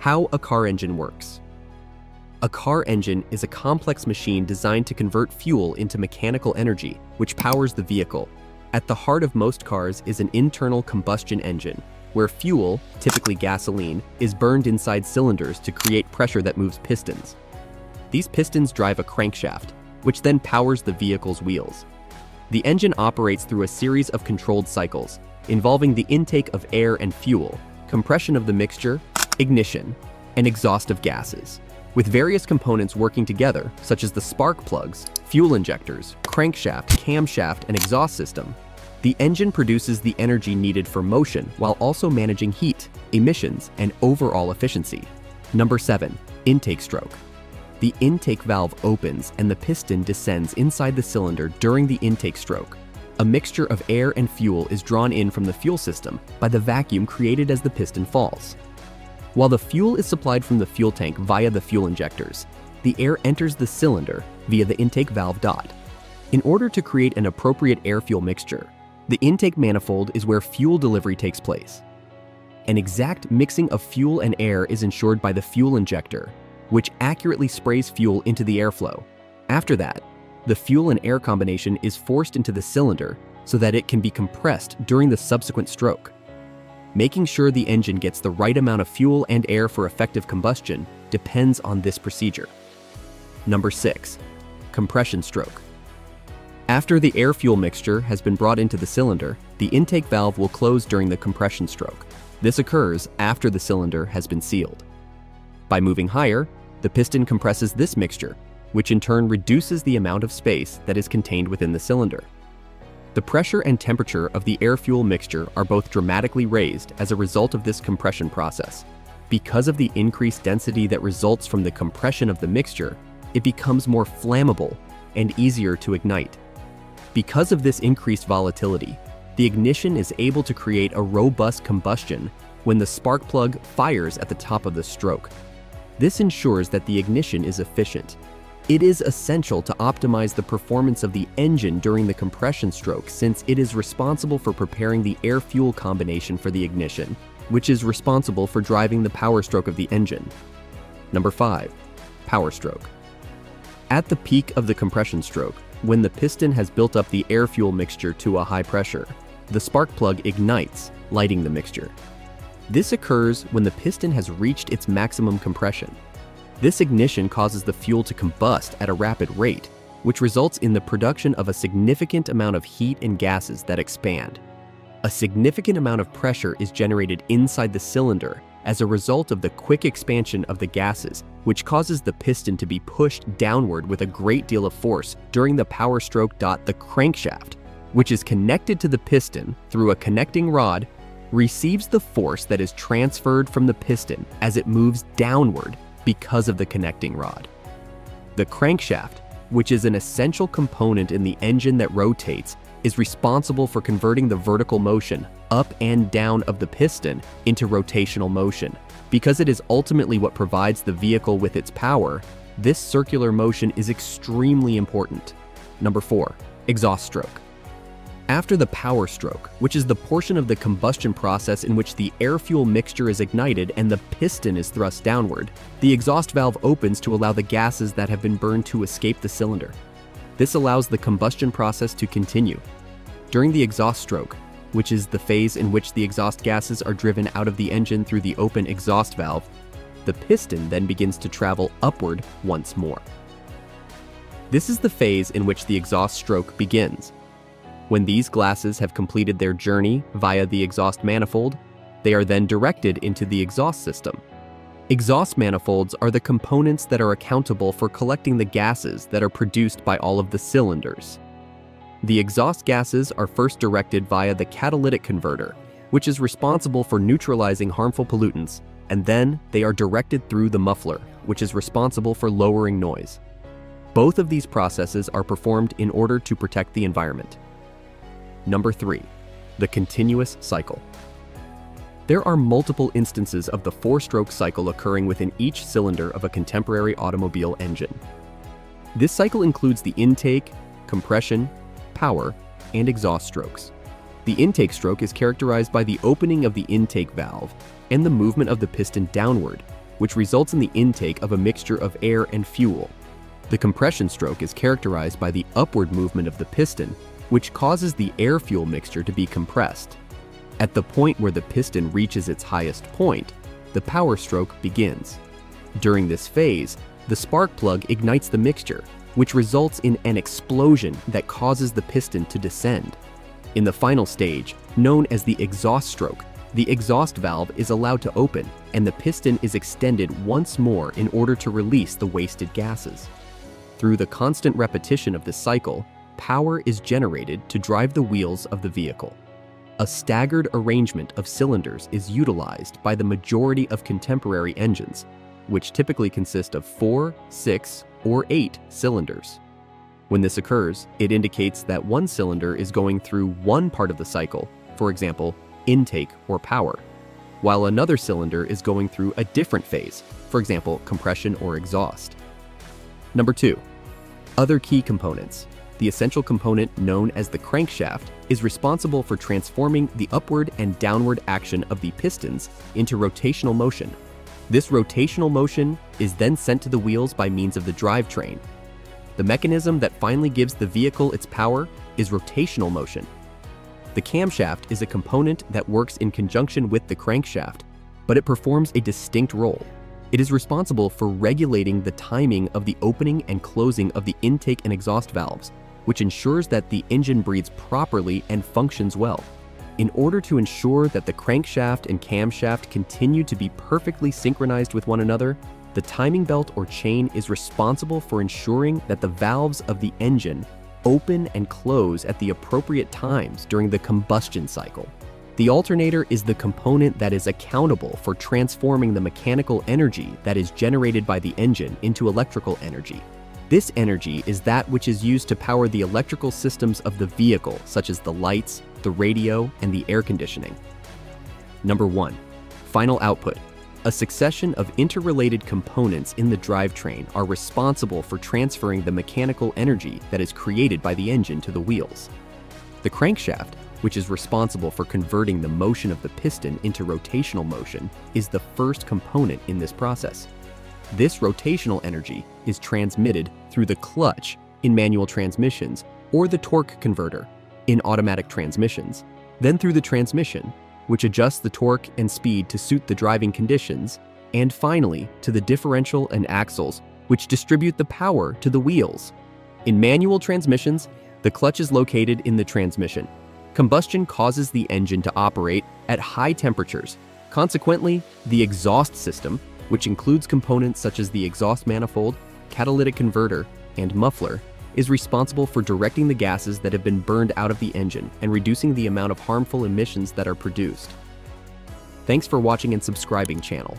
How a car engine works. A car engine is a complex machine designed to convert fuel into mechanical energy, which powers the vehicle. At the heart of most cars is an internal combustion engine, where fuel, typically gasoline, is burned inside cylinders to create pressure that moves pistons. These pistons drive a crankshaft, which then powers the vehicle's wheels. The engine operates through a series of controlled cycles, involving the intake of air and fuel, compression of the mixture, ignition, and exhaust of gases, with various components working together, such as the spark plugs, fuel injectors, crankshaft, camshaft, and exhaust system. The engine produces the energy needed for motion while also managing heat, emissions, and overall efficiency. Number 7. Intake stroke. The intake valve opens and the piston descends inside the cylinder during the intake stroke. A mixture of air and fuel is drawn in from the fuel system by the vacuum created as the piston falls. While the fuel is supplied from the fuel tank via the fuel injectors, the air enters the cylinder via the intake valve dot. In order to create an appropriate air-fuel mixture, the intake manifold is where fuel delivery takes place. An exact mixing of fuel and air is ensured by the fuel injector, which accurately sprays fuel into the airflow. After that, the fuel and air combination is forced into the cylinder so that it can be compressed during the subsequent stroke. Making sure the engine gets the right amount of fuel and air for effective combustion depends on this procedure. Number 6. Compression stroke. After the air-fuel mixture has been brought into the cylinder, the intake valve will close during the compression stroke. This occurs after the cylinder has been sealed. By moving higher, the piston compresses this mixture, which in turn reduces the amount of space that is contained within the cylinder. The pressure and temperature of the air-fuel mixture are both dramatically raised as a result of this compression process. Because of the increased density that results from the compression of the mixture, it becomes more flammable and easier to ignite. Because of this increased volatility, the ignition is able to create a robust combustion when the spark plug fires at the top of the stroke. This ensures that the ignition is efficient. It is essential to optimize the performance of the engine during the compression stroke since it is responsible for preparing the air-fuel combination for the ignition, which is responsible for driving the power stroke of the engine. Number 5. Power stroke. At the peak of the compression stroke, when the piston has built up the air-fuel mixture to a high pressure, the spark plug ignites, lighting the mixture. This occurs when the piston has reached its maximum compression. This ignition causes the fuel to combust at a rapid rate, which results in the production of a significant amount of heat and gases that expand. A significant amount of pressure is generated inside the cylinder as a result of the quick expansion of the gases, which causes the piston to be pushed downward with a great deal of force during the power stroke. The crankshaft, which is connected to the piston through a connecting rod, receives the force that is transferred from the piston as it moves downward because of the connecting rod. The crankshaft, which is an essential component in the engine that rotates, is responsible for converting the vertical motion up and down of the piston into rotational motion. Because it is ultimately what provides the vehicle with its power, this circular motion is extremely important. Number 4. Exhaust stroke. After the power stroke, which is the portion of the combustion process in which the air-fuel mixture is ignited and the piston is thrust downward, the exhaust valve opens to allow the gases that have been burned to escape the cylinder. This allows the combustion process to continue. During the exhaust stroke, which is the phase in which the exhaust gases are driven out of the engine through the open exhaust valve, the piston then begins to travel upward once more. This is the phase in which the exhaust stroke begins. When these gases have completed their journey via the exhaust manifold, they are then directed into the exhaust system. Exhaust manifolds are the components that are accountable for collecting the gases that are produced by all of the cylinders. The exhaust gases are first directed via the catalytic converter, which is responsible for neutralizing harmful pollutants, and then they are directed through the muffler, which is responsible for lowering noise. Both of these processes are performed in order to protect the environment. Number 3. The continuous cycle. There are multiple instances of the 4-stroke cycle occurring within each cylinder of a contemporary automobile engine. This cycle includes the intake, compression, power, and exhaust strokes. The intake stroke is characterized by the opening of the intake valve and the movement of the piston downward, which results in the intake of a mixture of air and fuel. The compression stroke is characterized by the upward movement of the piston, which causes the air-fuel mixture to be compressed. At the point where the piston reaches its highest point, the power stroke begins. During this phase, the spark plug ignites the mixture, which results in an explosion that causes the piston to descend. In the final stage, known as the exhaust stroke, the exhaust valve is allowed to open and the piston is extended once more in order to release the wasted gases. Through the constant repetition of this cycle, power is generated to drive the wheels of the vehicle. A staggered arrangement of cylinders is utilized by the majority of contemporary engines, which typically consist of 4, 6, or 8 cylinders. When this occurs, it indicates that one cylinder is going through one part of the cycle, for example, intake or power, while another cylinder is going through a different phase, for example, compression or exhaust. Number 2. Other key components. The essential component known as the crankshaft is responsible for transforming the upward and downward action of the pistons into rotational motion. This rotational motion is then sent to the wheels by means of the drivetrain. The mechanism that finally gives the vehicle its power is rotational motion. The camshaft is a component that works in conjunction with the crankshaft, but it performs a distinct role. It is responsible for regulating the timing of the opening and closing of the intake and exhaust valves, which ensures that the engine breathes properly and functions well. In order to ensure that the crankshaft and camshaft continue to be perfectly synchronized with one another, the timing belt or chain is responsible for ensuring that the valves of the engine open and close at the appropriate times during the combustion cycle. The alternator is the component that is accountable for transforming the mechanical energy that is generated by the engine into electrical energy. This energy is that which is used to power the electrical systems of the vehicle, such as the lights, the radio, and the air conditioning. Number 1. Final output. A succession of interrelated components in the drivetrain are responsible for transferring the mechanical energy that is created by the engine to the wheels. The crankshaft, which is responsible for converting the motion of the piston into rotational motion, is the first component in this process. This rotational energy is transmitted through the clutch in manual transmissions or the torque converter in automatic transmissions, then through the transmission, which adjusts the torque and speed to suit the driving conditions, and finally to the differential and axles, which distribute the power to the wheels. In manual transmissions, the clutch is located in the transmission. Combustion causes the engine to operate at high temperatures. Consequently, the exhaust system, which includes components such as the exhaust manifold, catalytic converter, and muffler, is responsible for directing the gases that have been burned out of the engine and reducing the amount of harmful emissions that are produced. Thanks for watching and subscribing channel.